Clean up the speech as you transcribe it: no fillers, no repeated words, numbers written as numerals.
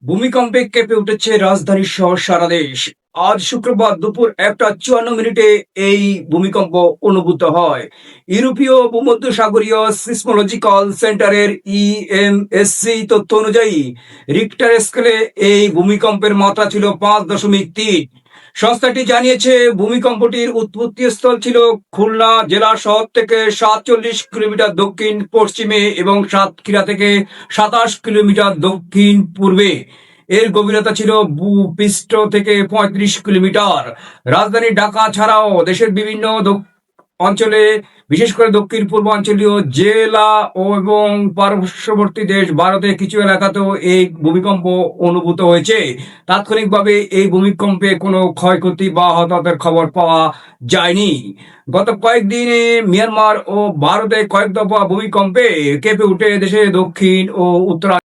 ভূমিকম্পে কেঁপে উঠেছে রাজধানী সহ সারা দেশ। আজ শুক্রবার দুপুর 1:54 এই ভূমিকম্প অনুভূত হয়। ইউরোপীয় ভূমধ্যসাগরীয় সিসমোলজিক্যাল সেন্টারের ইএমএসসি তথ্য অনুযায়ী রিক্টার স্কেলে এই ভূমিকম্পের মাত্রা ছিল 5.3। সংস্থাটি জানিয়েছে ভূমিকম্পটির উৎপত্তিস্থল ছিল খুলনা জেলা শহর থেকে 47 কিলোমিটার দক্ষিণ পশ্চিমে এবং সাতক্ষীরা থেকে 27 কিলোমিটার দক্ষিণ পূর্বে। এর গভীরতা ছিল ভূপৃষ্ঠ থেকে 35 কিলোমিটার। রাজধানী ঢাকা ছাড়াও দেশের বিভিন্ন অঞ্চলে, বিশেষ করে দক্ষিণ পূর্বাঞ্চলীয় জেলা এবং পার্শ্ববর্তী দেশ ভারতের কিছু এলাকাতেও এই ভূমিকম্প অনুভূত হয়েছে। তাৎক্ষণিকভাবে এই ভূমিকম্পে কোনো ক্ষয়ক্ষতি বা হতাহতের খবর পাওয়া যায়নি। গত কয়েকদিনে মিয়ানমার ও ভারতে কয়েক দফা ভূমিকম্পে কেঁপে উঠে দেশের দক্ষিণ ও উত্তর